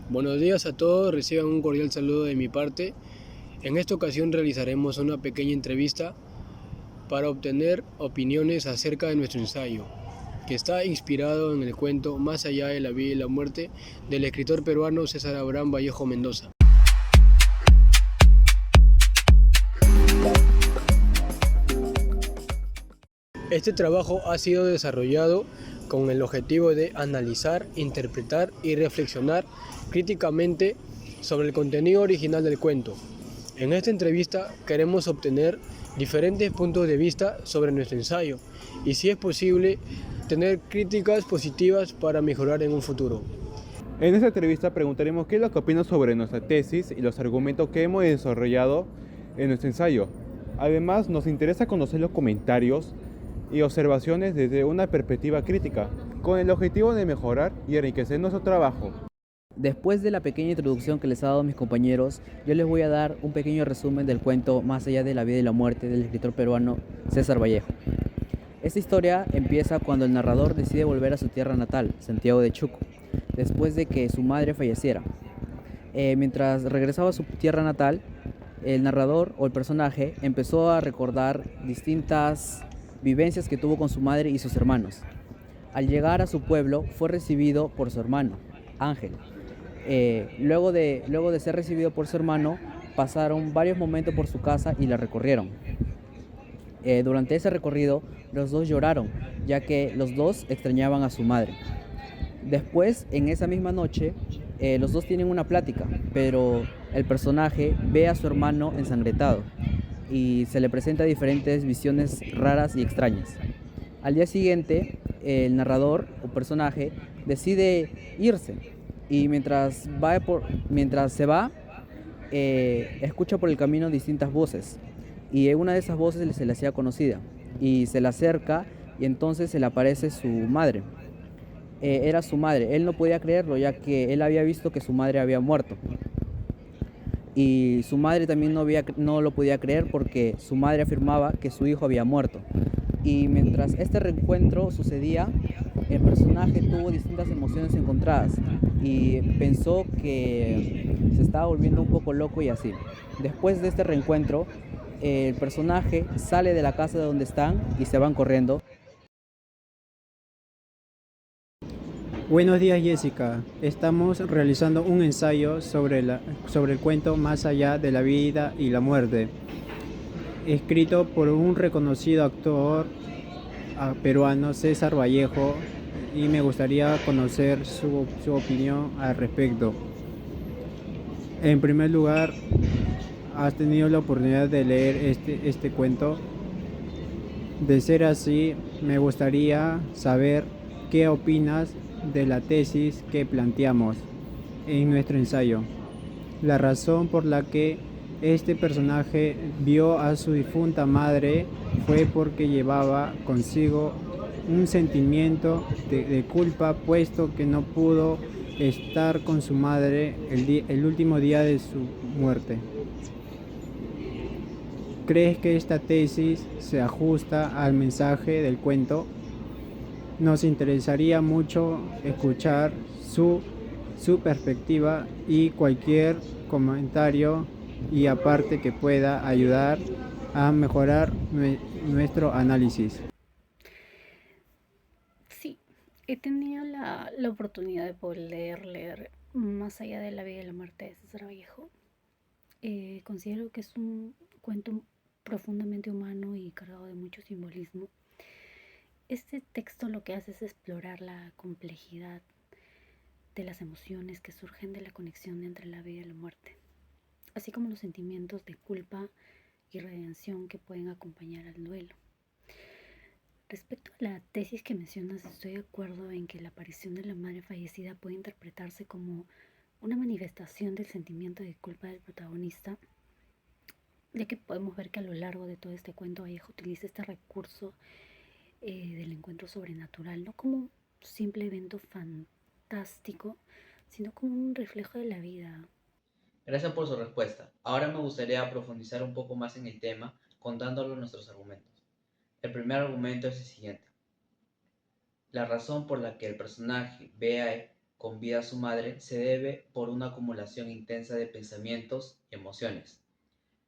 Buenos días a todos, reciban un cordial saludo de mi parte. En esta ocasión realizaremos una pequeña entrevista para obtener opiniones acerca de nuestro ensayo, que está inspirado en el cuento Más allá de la vida y la muerte del escritor peruano César Abraham Vallejo Mendoza. Este trabajo ha sido desarrollado con el objetivo de analizar, interpretar y reflexionar críticamente sobre el contenido original del cuento. En esta entrevista queremos obtener diferentes puntos de vista sobre nuestro ensayo y, si es posible, tener críticas positivas para mejorar en un futuro. En esta entrevista preguntaremos qué es lo que opinas sobre nuestra tesis y los argumentos que hemos desarrollado en nuestro ensayo. Además, nos interesa conocer los comentarios y observaciones desde una perspectiva crítica, con el objetivo de mejorar y enriquecer nuestro trabajo. Después de la pequeña introducción que les ha dado mis compañeros, yo les voy a dar un pequeño resumen del cuento Más allá de la vida y la muerte del escritor peruano César Vallejo. Esta historia empieza cuando el narrador decide volver a su tierra natal, Santiago de Chuco, después de que su madre falleciera. Mientras regresaba a su tierra natal, el narrador o el personaje empezó a recordar distintas vivencias que tuvo con su madre y sus hermanos. Al llegar a su pueblo, fue recibido por su hermano, Ángel. Luego de ser recibido por su hermano, pasaron varios momentos por su casa y la recorrieron. Durante ese recorrido, los dos lloraron, ya que los dos extrañaban a su madre. Después, en esa misma noche, los dos tienen una plática, pero el personaje ve a su hermano ensangrentado y se le presenta diferentes visiones raras y extrañas. Al día siguiente, el narrador o personaje decide irse y mientras se va, escucha por el camino distintas voces y una de esas voces se le hacía conocida y se le acerca y entonces se le aparece su madre. Era su madre, él no podía creerlo ya que él había visto que su madre había muerto y su madre también no lo podía creer porque su madre afirmaba que su hijo había muerto. Y mientras este reencuentro sucedía, el personaje tuvo distintas emociones encontradas y pensó que se estaba volviendo un poco loco y así. Después de este reencuentro, el personaje sale de la casa de donde están y se van corriendo. Buenos días, Jessica. Estamos realizando un ensayo sobre el cuento Más allá de la vida y la muerte, escrito por un reconocido actor peruano, César Vallejo, y me gustaría conocer su opinión al respecto. En primer lugar, ¿has tenido la oportunidad de leer este cuento? De ser así, me gustaría saber qué opinas de la tesis que planteamos en nuestro ensayo. La razón por la que este personaje vio a su difunta madre fue porque llevaba consigo un sentimiento de culpa, puesto que no pudo estar con su madre el último día de su muerte. ¿Crees que esta tesis se ajusta al mensaje del cuento? Nos interesaría mucho escuchar su perspectiva y cualquier comentario y aparte que pueda ayudar a mejorar nuestro análisis. Sí, he tenido la oportunidad de poder leer Más allá de la vida y la muerte de César Vallejo. Considero que es un cuento profundamente humano y cargado de mucho simbolismo. Este texto lo que hace es explorar la complejidad de las emociones que surgen de la conexión entre la vida y la muerte, así como los sentimientos de culpa y redención que pueden acompañar al duelo. Respecto a la tesis que mencionas, estoy de acuerdo en que la aparición de la madre fallecida puede interpretarse como una manifestación del sentimiento de culpa del protagonista, ya que podemos ver que a lo largo de todo este cuento Vallejo utiliza este recurso del encuentro sobrenatural, no como un simple evento fantástico, sino como un reflejo de la vida. Gracias por su respuesta. Ahora me gustaría profundizar un poco más en el tema contándole nuestros argumentos. El primer argumento es el siguiente. La razón por la que el personaje ve con vida a su madre se debe por una acumulación intensa de pensamientos y emociones.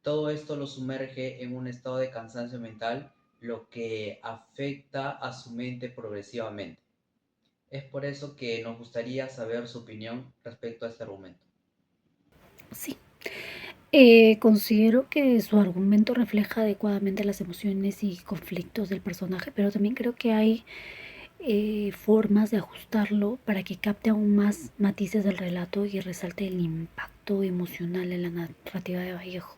Todo esto lo sumerge en un estado de cansancio mental, lo que afecta a su mente progresivamente. Es por eso que nos gustaría saber su opinión respecto a este argumento. Sí. Considero que su argumento refleja adecuadamente las emociones y conflictos del personaje, pero también creo que hay formas de ajustarlo para que capte aún más matices del relato y resalte el impacto emocional de la narrativa de Vallejo.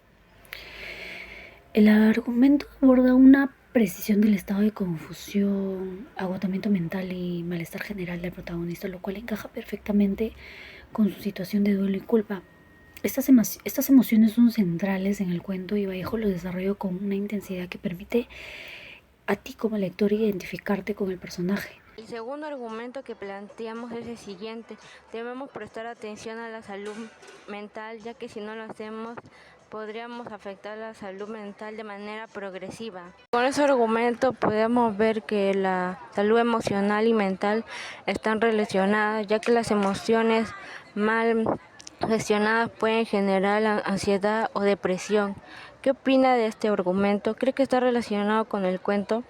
El argumento aborda una precisión del estado de confusión, agotamiento mental y malestar general del protagonista, lo cual encaja perfectamente con su situación de duelo y culpa. Estas emociones son centrales en el cuento y Vallejo lo desarrolla con una intensidad que permite a ti como lector identificarte con el personaje. El segundo argumento que planteamos es el siguiente: debemos prestar atención a la salud mental, ya que si no lo hacemos podríamos afectar la salud mental de manera progresiva. Con ese argumento podemos ver que la salud emocional y mental están relacionadas, ya que las emociones mal gestionadas pueden generar ansiedad o depresión. ¿Qué opina de este argumento? ¿Cree que está relacionado con el cuento?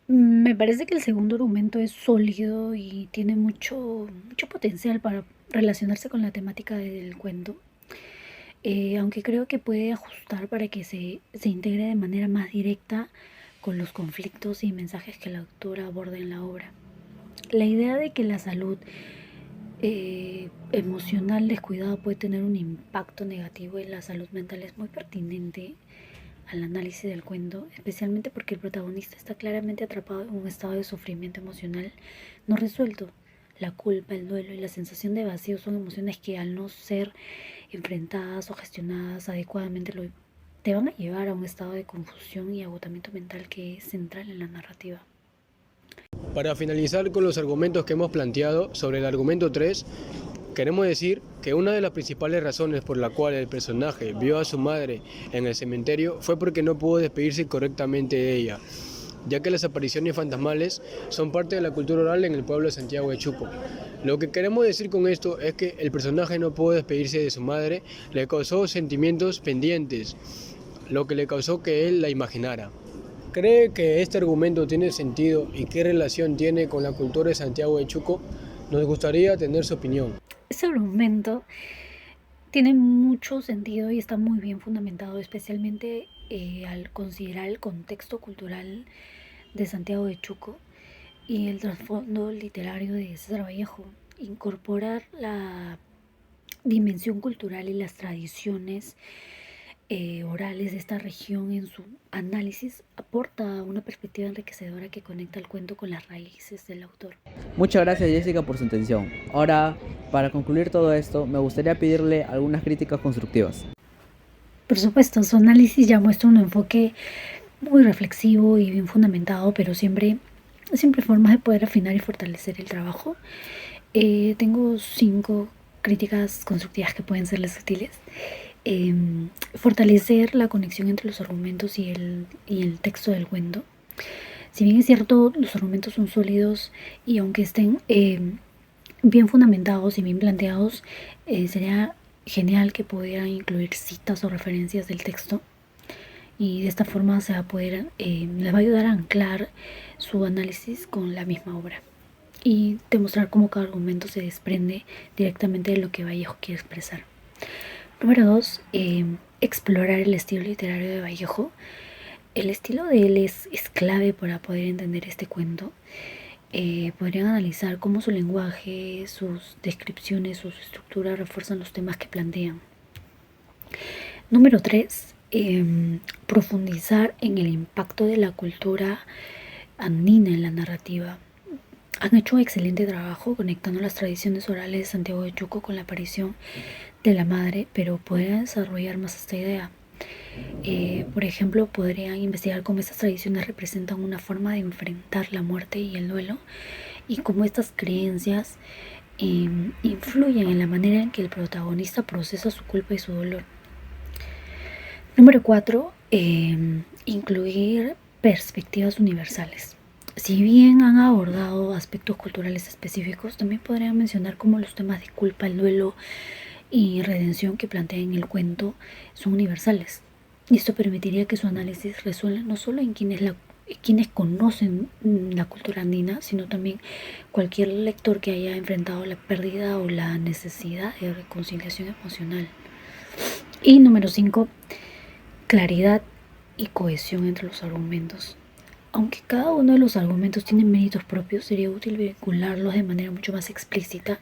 Me parece que el segundo argumento es sólido y tiene mucho potencial para relacionarse con la temática del cuento. Aunque creo que puede ajustar para que se integre de manera más directa con los conflictos y mensajes que la autora aborda en la obra. La idea de que la salud emocional descuidada puede tener un impacto negativo en la salud mental es muy pertinente al análisis del cuento, especialmente porque el protagonista está claramente atrapado en un estado de sufrimiento emocional no resuelto. La culpa, el duelo y la sensación de vacío son emociones que, al no ser enfrentadas o gestionadas adecuadamente, te van a llevar a un estado de confusión y agotamiento mental que es central en la narrativa. Para finalizar con los argumentos que hemos planteado sobre el argumento 3, queremos decir que una de las principales razones por la cual el personaje vio a su madre en el cementerio fue porque no pudo despedirse correctamente de ella, ya que las apariciones fantasmales son parte de la cultura oral en el pueblo de Santiago de Chuco. Lo que queremos decir con esto es que el personaje no pudo despedirse de su madre, le causó sentimientos pendientes, lo que le causó que él la imaginara. ¿Cree que este argumento tiene sentido y qué relación tiene con la cultura de Santiago de Chuco? Nos gustaría tener su opinión. Ese argumento tiene mucho sentido y está muy bien fundamentado, especialmente al considerar el contexto cultural de Santiago de Chuco y el trasfondo literario de César Vallejo. Incorporar la dimensión cultural y las tradiciones orales de esta región en su análisis aporta una perspectiva enriquecedora que conecta el cuento con las raíces del autor. Muchas gracias, Jessica, por su atención. Ahora, para concluir todo esto, me gustaría pedirle algunas críticas constructivas. Por supuesto, su análisis ya muestra un enfoque muy reflexivo y bien fundamentado, pero siempre formas de poder afinar y fortalecer el trabajo. Tengo 5 críticas constructivas que pueden serles útiles. Fortalecer la conexión entre los argumentos y el texto del cuento. Si bien es cierto, los argumentos son sólidos y aunque estén bien fundamentados y bien planteados, sería genial que pudieran incluir citas o referencias del texto, y de esta forma se va a poder, les va a ayudar a anclar su análisis con la misma obra y demostrar cómo cada argumento se desprende directamente de lo que Vallejo quiere expresar. Número 2, explorar el estilo literario de Vallejo. El estilo de él es clave para poder entender este cuento. Podrían analizar cómo su lenguaje, sus descripciones, su estructura refuerzan los temas que plantean. Número 3, profundizar en el impacto de la cultura andina en la narrativa. Han hecho un excelente trabajo conectando las tradiciones orales de Santiago de Chuco con la aparición de la madre, pero podrían desarrollar más esta idea. Por ejemplo, podrían investigar cómo estas tradiciones representan una forma de enfrentar la muerte y el duelo, y cómo estas creencias influyen en la manera en que el protagonista procesa su culpa y su dolor. Número 4, incluir perspectivas universales. Si bien han abordado aspectos culturales específicos, también podrían mencionar cómo los temas de culpa, el duelo y redención que plantea en el cuento son universales. Y esto permitiría que su análisis resuelva no solo en quienes conocen la cultura andina, sino también cualquier lector que haya enfrentado la pérdida o la necesidad de reconciliación emocional. Y número 5, claridad y cohesión entre los argumentos. Aunque cada uno de los argumentos tiene méritos propios, sería útil vincularlos de manera mucho más explícita